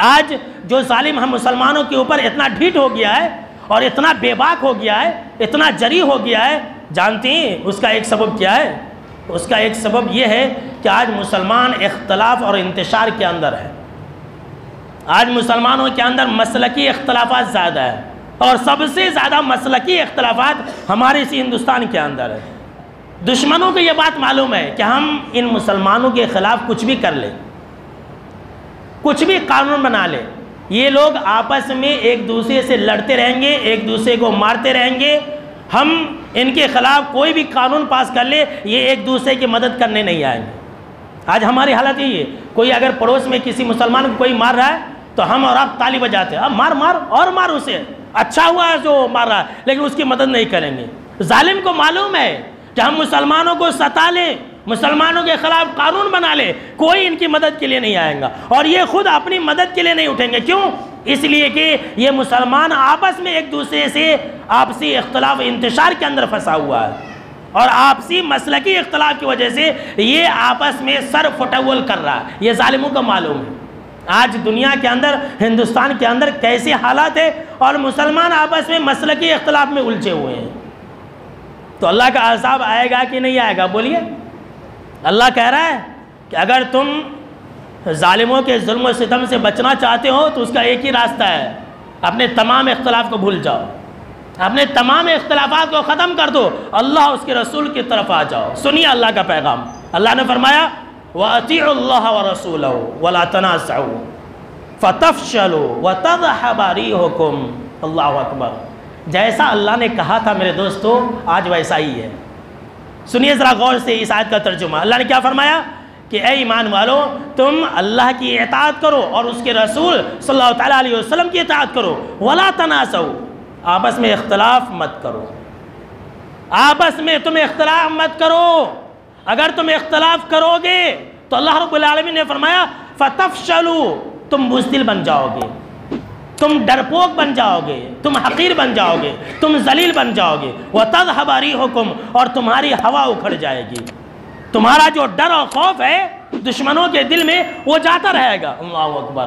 आज जो जालिम हम मुसलमानों के ऊपर इतना ढीठ हो गया है और इतना बेबाक हो गया है, इतना जरी हो गया है, जानती हैं उसका एक सबब क्या है? उसका एक सबब यह है कि आज मुसलमान इख्तलाफ और इंतशार के अंदर है। आज मुसलमानों के अंदर मसलकी इख्तलाफात ज़्यादा है और सबसे ज़्यादा मसलकी इख्तलाफात हमारे इसी हिंदुस्तान के अंदर है। दुश्मनों को ये बात मालूम है कि हम इन मुसलमानों के ख़िलाफ़ कुछ भी कर लें, कुछ भी कानून बना लें, ये लोग आपस में एक दूसरे से लड़ते रहेंगे, एक दूसरे को मारते रहेंगे। हम इनके ख़िलाफ़ कोई भी कानून पास कर ले, ये एक दूसरे की मदद करने नहीं आएंगे। आज हमारी हालत यही है, कोई अगर पड़ोस में किसी मुसलमान को कोई मार रहा है तो हम और आप ताली बजाते हैं, अब मार मार और मार उसे, अच्छा हुआ है जो मार रहा है, लेकिन उसकी मदद नहीं करेंगे। जालिम को मालूम है कि हम मुसलमानों को सता लें, मुसलमानों के खिलाफ कानून बना ले, कोई इनकी मदद के लिए नहीं आएगा और ये खुद अपनी मदद के लिए नहीं उठेंगे। क्यों? इसलिए कि ये मुसलमान आपस में एक दूसरे से आपसी इख्तलाफ इंतशार के अंदर फंसा हुआ है और आपसी मसलकी इख्तलाफ की वजह से ये आपस में सर फुटवल कर रहा है। ये जालिमों को मालूम है आज दुनिया के अंदर, हिंदुस्तान के अंदर कैसे हालात है और मुसलमान आपस में मसलकी इख्तलाफ में उलझे हुए हैं। तो अल्लाह का अज़ाब आएगा कि नहीं आएगा? बोलिए। अल्लाह कह रहा है कि अगर तुम जालिमों के जुल्म और सितम से बचना चाहते हो तो उसका एक ही रास्ता है, अपने तमाम इख्तलाफ को भूल जाओ, अपने तमाम इख्तलाफात को ख़त्म कर दो, अल्लाह उसके रसूल की तरफ आ जाओ। सुनिए अल्लाह का पैगाम। अल्लाह ने फरमाया वअतीउल्लाह व रसूलहू वला तनाज़अू फतफ़शलू व तज़हब रिहुकुम। अल्लाहु अकबर। जैसा अल्लाह ने कहा था मेरे दोस्तों, आज वैसा ही है। सुनिए ज़रा गौर से इस आयत का तर्जुमा। अल्लाह ने क्या फरमाया कि ए ईमान वालो, तुम अल्लाह की इताअत करो और उसके रसूल सल्लल्लाहु तआला अलैहि वसल्लम की इताअत करो। वला तनाज़अू, आपस में इख्तलाफ मत करो, आपस में तुम इख्तलाफ मत करो। अगर तुम इख्तलाफ करोगे तो अल्लाह रब्बुल आलमीन ने फरमाया फतफ़शलू, तुम बुज़दिल बन जाओगे, तुम डरपोक बन जाओगे, तुम हकीर बन जाओगे, तुम जलील बन जाओगे। व तज़हब रिहुकुम, और तुम्हारी हवा उखड़ जाएगी, तुम्हारा जो डर और खौफ है दुश्मनों के दिल में वो जाता रहेगा। अल्लाहु अकबर।